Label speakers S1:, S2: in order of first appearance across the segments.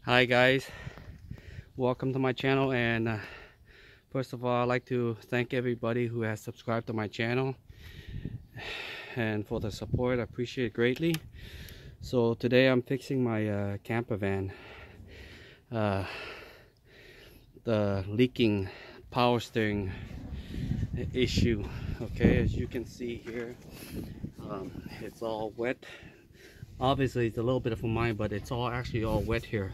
S1: Hi guys, welcome to my channel. And first of all, I'd like to thank everybody who has subscribed to my channel and for the support. I appreciate it greatly. So today I'm fixing my camper van, the leaking power steering issue. Okay, as you can see here, it's all wet. Obviously it's a little bit of mine, but it's actually all wet here.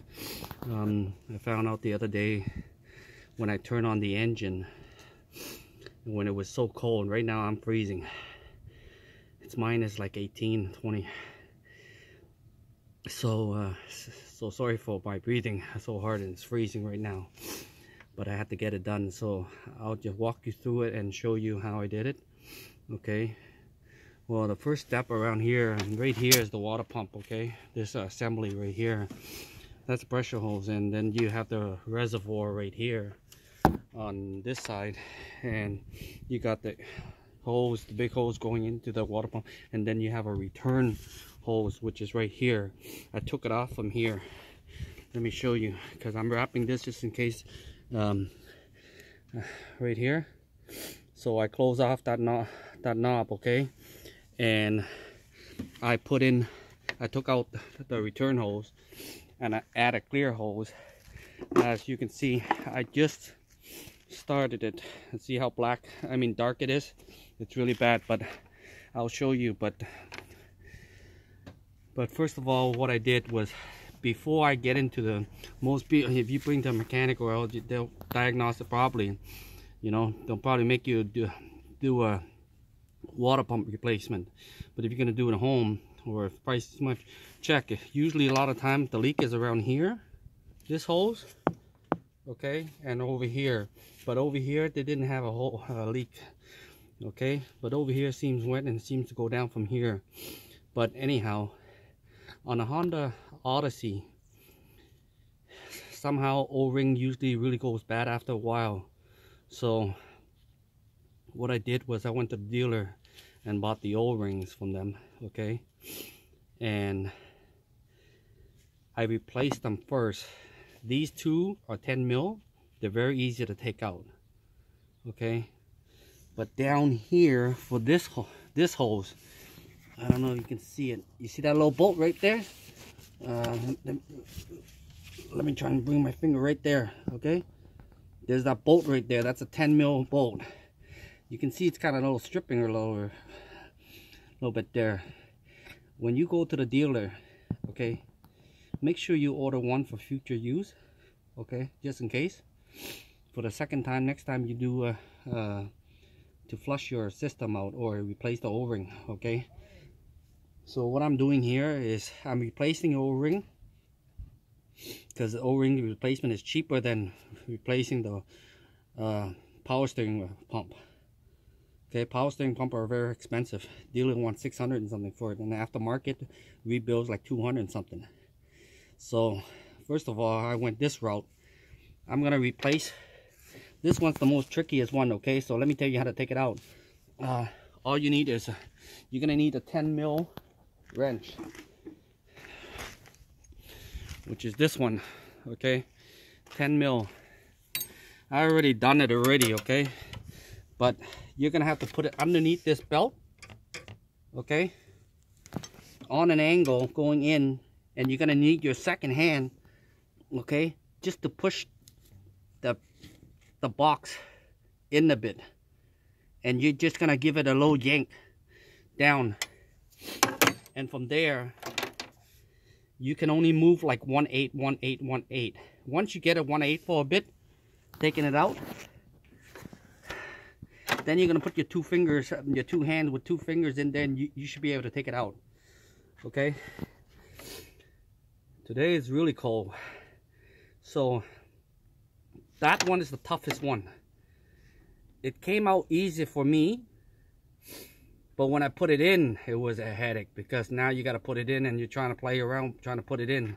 S1: I found out the other day when I turned on the engine, when it was so cold. Right now I'm freezing. It's minus like 18, 20. So sorry for my breathing so hard, and it's freezing right now. But I had to get it done, so I'll just walk you through it and show you how I did it. Okay. Well, the first step around here, and right here is the water pump. Okay, this assembly right here, that's pressure hose, and then you have the reservoir right here on this side, and you got the hose, the big hose going into the water pump, and then you have a return hose which is right here. I took it off from here. Let me show you, because I'm wrapping this just in case. Right here, so I close off that knob, okay, and I took out the return hose and I add a clear hose. As you can see, I just started it, and see how dark it is. It's really bad, but I'll show you. But first of all, what I did was, before I get into the, most people, if you bring the mechanic, or they'll diagnose it properly, you know, they'll probably make you do a water pump replacement. But if you're going to do it at home, or if price is much, check. Usually a lot of times the leak is around here, this hose, okay, and over here. But over here they didn't have a whole leak, okay, but over here seems wet and it seems to go down from here. But anyhow, on a Honda Odyssey, somehow O-ring usually really goes bad after a while. So what I did was I went to the dealer and bought the O-rings from them, okay, and I replaced them first. These two are 10 mil. They're very easy to take out, okay, but down here for this hose, I don't know if you can see it. You see that little bolt right there? Let me try and bring my finger right there, okay? There's that bolt right there. That's a 10 mil bolt. You can see it's kind of a little stripping a little bit there. When you go to the dealer, okay, make sure you order one for future use, okay, just in case. For the second time, next time you do to flush your system out or replace the O-ring, okay. So what I'm doing here is I'm replacing the O-ring, because the O-ring replacement is cheaper than replacing the power steering pump. Okay, power steering pump are very expensive. Dealer wants 600 and something for it, and the aftermarket rebuilds like 200 and something. So first of all, I went this route. I'm gonna replace this one's the most trickiest one, okay. So let me tell you how to take it out. All you need is you're gonna need a 10 mil wrench, which is this one, okay, 10 mil. I already done it already, okay, but you're gonna have to put it underneath this belt, okay, on an angle going in, and you're gonna need your second hand, okay, just to push the box in a bit, and you're just gonna give it a low yank down, and from there you can only move like 1/8, 1/8, 1/8. Once you get it 1/8 for a bit, taking it out, then you're gonna put your two fingers, your two hands with two fingers in there, and you should be able to take it out, okay. Today is really cold, so that one is the toughest one. It came out easy for me, but when I put it in, it was a headache, because now you got to put it in and you're trying to play around trying to put it in,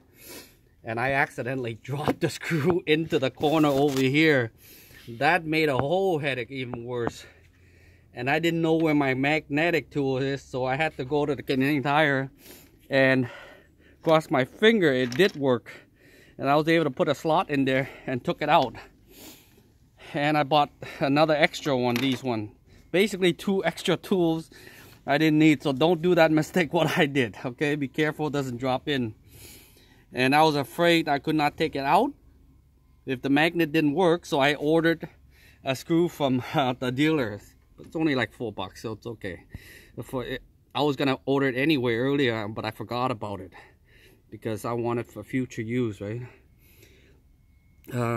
S1: and I accidentally dropped the screw into the corner over here. That made a whole headache even worse, and I didn't know where my magnetic tool is, so I had to go to the Canadian Tire and cross my finger. It did work, and I was able to put a slot in there and took it out. And I bought another extra one, these one. Basically 2 extra tools I didn't need, so don't do that mistake what I did, okay? Be careful it doesn't drop in. And I was afraid I could not take it out if the magnet didn't work, so I ordered a screw from the dealer. It's only like $4, so it's okay. I was gonna order it anyway earlier, but I forgot about it because I want it for future use, right?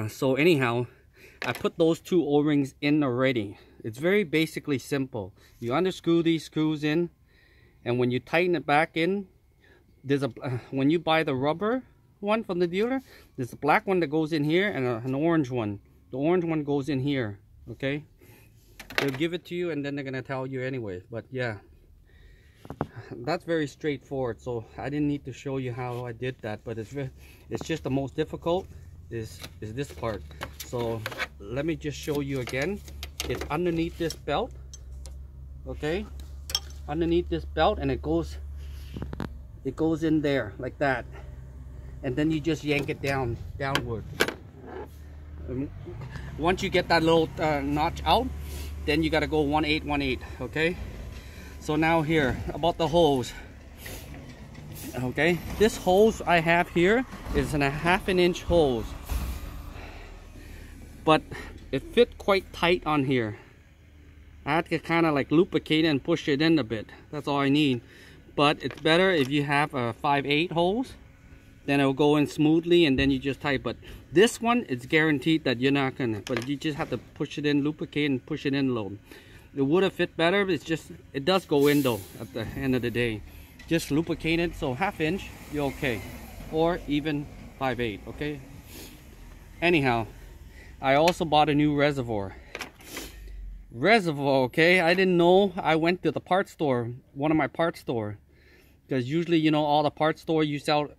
S1: So anyhow, I put those 2 O-rings in already. It's very basically simple. You unscrew these screws in, and when you tighten it back in, there's a when you buy the rubber one from the dealer, there's a black one that goes in here and an orange one. The orange one goes in here, okay? They'll give it to you and then they're gonna tell you anyway. But yeah, that's very straightforward. So I didn't need to show you how I did that, but it's just the most difficult is this part. So let me just show you again. It's underneath this belt, okay? Underneath this belt, and it goes in there like that, and then you just yank it downward. Once you get that little notch out, then you got to go 1/8 1/8, okay? So now here about the hose, okay? This hose I have here is a 1/2 inch hose, but it fit quite tight on here. I had to kind of like lubricate it and push it in a bit. That's all I need. But it's better if you have a 5/8 hose, then it'll go in smoothly and then you just tight. But this one, it's guaranteed that you're not gonna, but you just have to push it in, lubricate and push it in low. It would have fit better, but it does go in though at the end of the day. Just lubricate it, so 1/2 inch, you're okay. Or even 5/8, okay? Anyhow, I also bought a new reservoir. Okay? I didn't know. I went to the parts store, one of my parts store, because usually, you know, all the parts store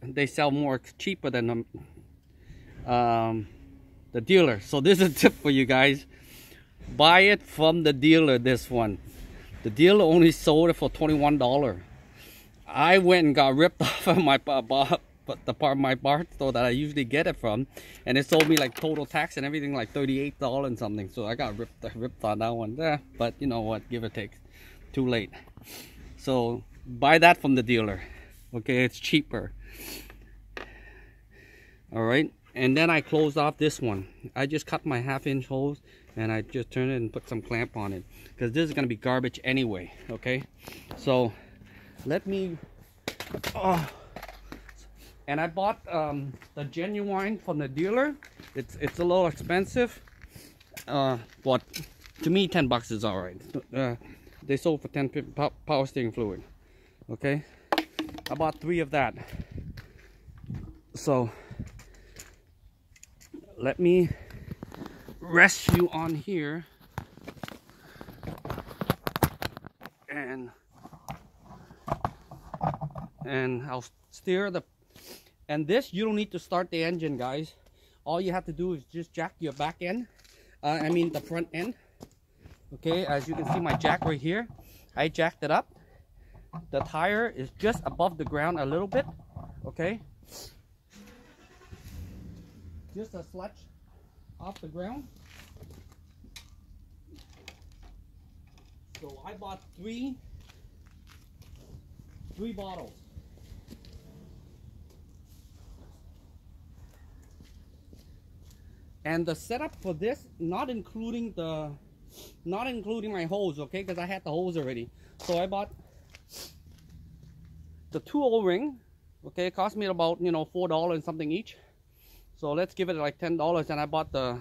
S1: they sell more cheaper than the dealer. So this is a tip for you guys: buy it from the dealer. This one, the dealer only sold it for $21. I went and got ripped off of my my bar store that I usually get it from, and it sold me like total tax and everything like $38 and something. So I got ripped on that one there. But you know what, give or take, too late. So buy that from the dealer, okay? It's cheaper. All right, and then I closed off this one. I just cut my 1/2 inch hose and I just turned it and put some clamp on it, because this is going to be garbage anyway, okay? So let me and I bought the genuine from the dealer. It's a little expensive, but to me $10 is all right. They sold for 10 power steering fluid, okay? I bought 3 of that. So let me rest you on here, and I'll steer the. And this, you don't need to start the engine, guys. All you have to do is just jack your back end. I mean the front end. Okay, as you can see my jack right here. I jacked it up. The tire is just above the ground a little bit. Okay. Just a sledge off the ground. So I bought three bottles. And the setup for this, not including my hose, okay, because I had the hose already. So I bought the 2 O-ring, okay, it cost me about, you know, $4 and something each. So let's give it like $10. And I bought the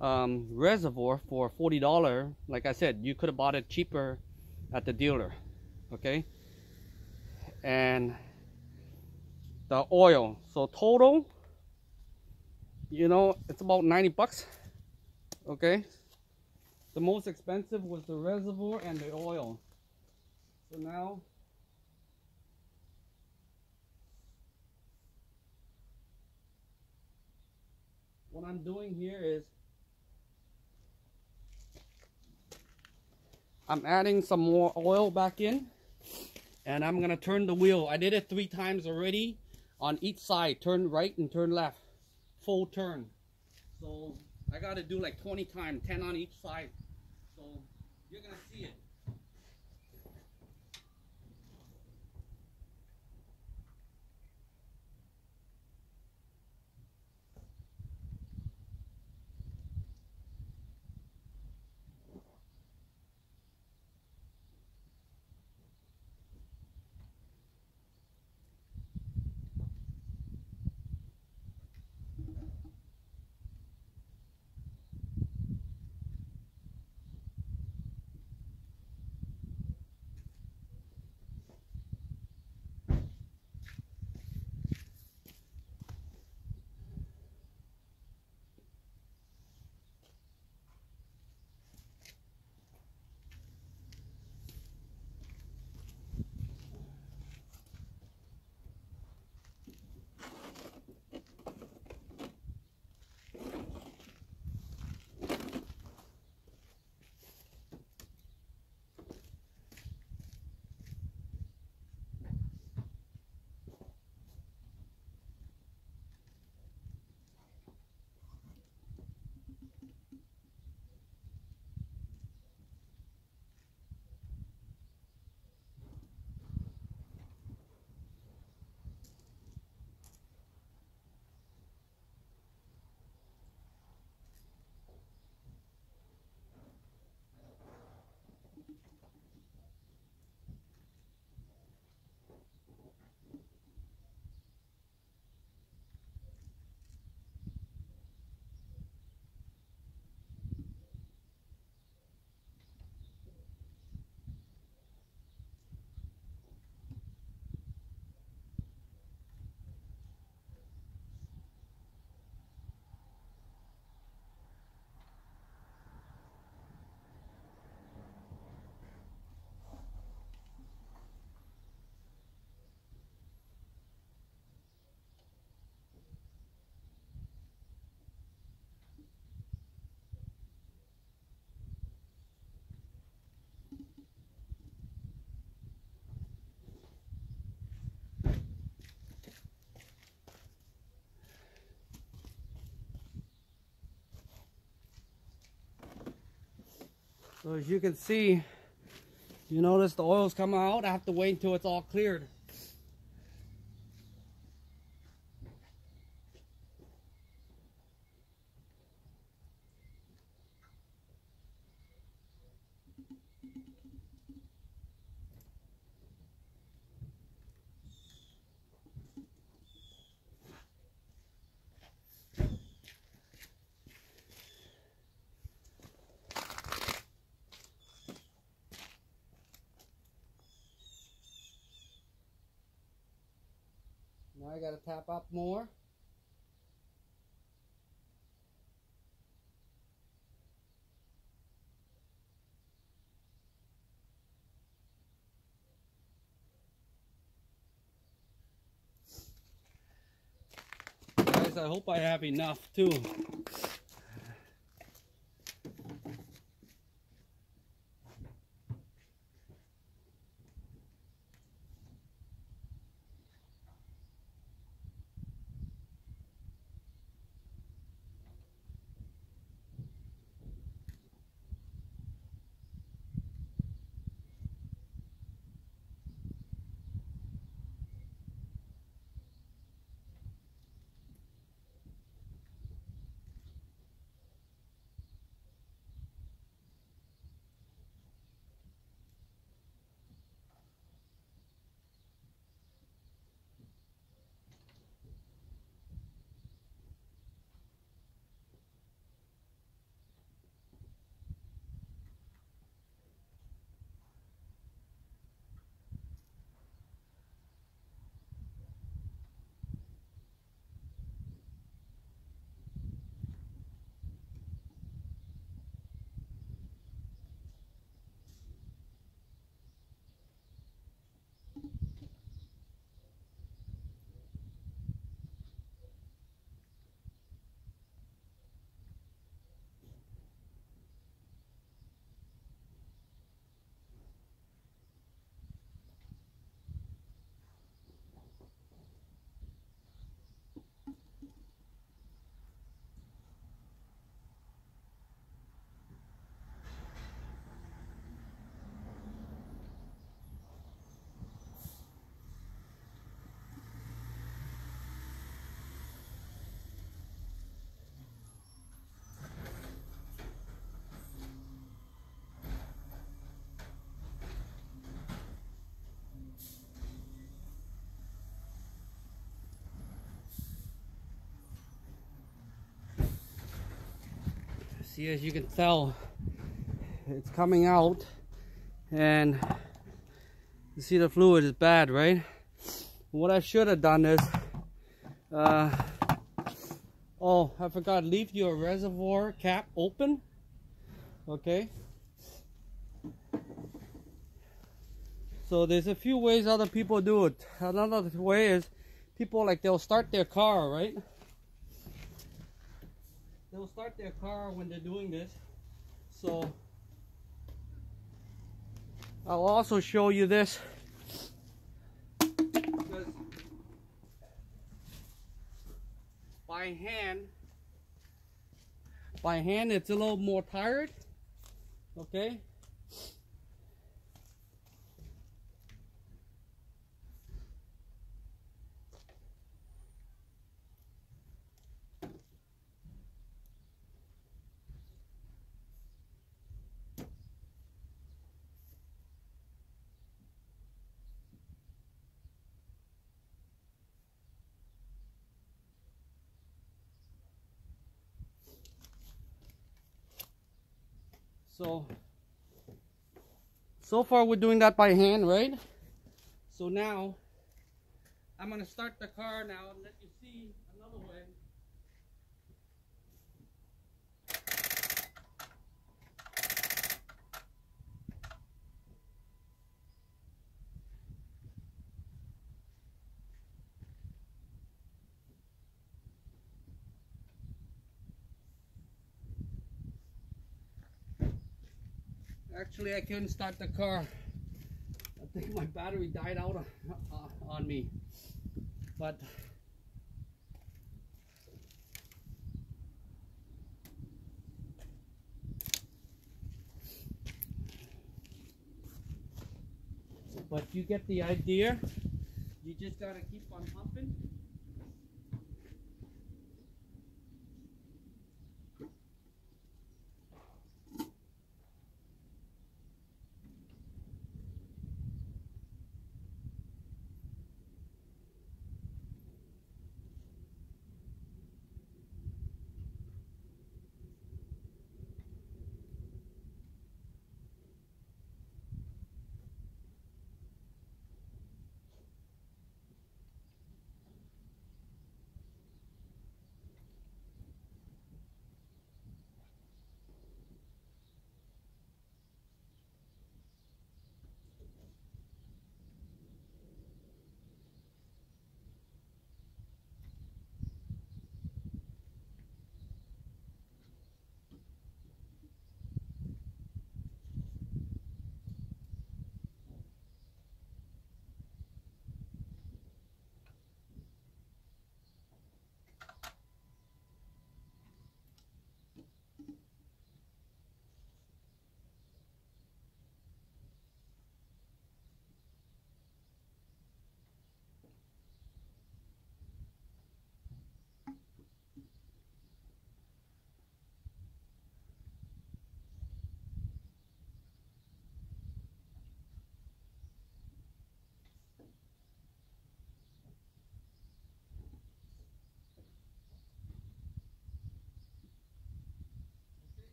S1: reservoir for $40. Like I said, you could have bought it cheaper at the dealer, okay. And the oil, so total, you know, it's about $90, okay. The most expensive was the reservoir and the oil. So now what I'm doing here is I'm adding some more oil back in, and I'm gonna turn the wheel. I did it 3 times already. on each side. Turn right and turn left. Full turn. So I got to do like 20 times, 10 on each side. So you're going to see it. So as you can see, you notice the oil's coming out. I have to wait until it's all cleared. Now I gotta tap up more. Guys, I hope I have enough too. See, as you can tell, it's coming out, and you see the fluid is bad, right? What I should have done is, oh, I forgot, leave your reservoir cap open, okay? So there's a few ways other people do it. Another way is people, like, they'll start their car, right? They'll start their car when they're doing this. So I'll also show you this, because by hand it's a little more tired, okay? So far we're doing that by hand, right? So now I'm gonna start the car now and let you see another way. Actually, I couldn't start the car. I think my battery died out on me. But you get the idea. You just gotta keep on pumping.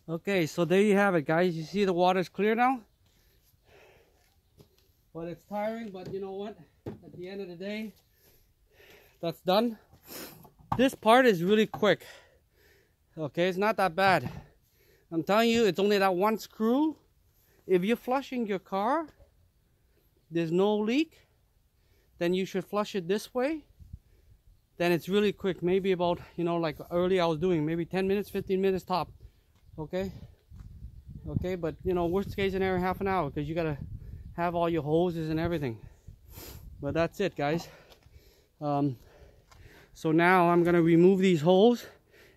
S1: Okay, so there you have it, guys. You see the water's clear now? But it's tiring, but you know what? At the end of the day, that's done. This part is really quick. Okay, it's not that bad. I'm telling you, it's only that one screw. If you're flushing your car, there's no leak, then you should flush it this way. Then it's really quick. Maybe about, you know, like early I was doing, maybe 10 minutes, 15 minutes top. Okay, but you know, worst case scenario, half an hour, because you gotta have all your hoses and everything. But that's it, guys. So now I'm gonna remove these holes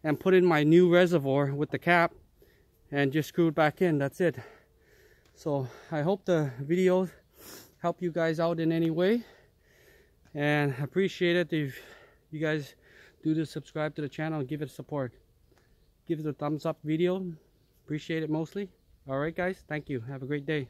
S1: and put in my new reservoir with the cap and just screw it back in. That's it. So I hope the videos help you guys out in any way, and I appreciate it if you guys do subscribe to the channel and give it support. Give it a thumbs up video. Appreciate it mostly. All right, guys. Thank you. Have a great day.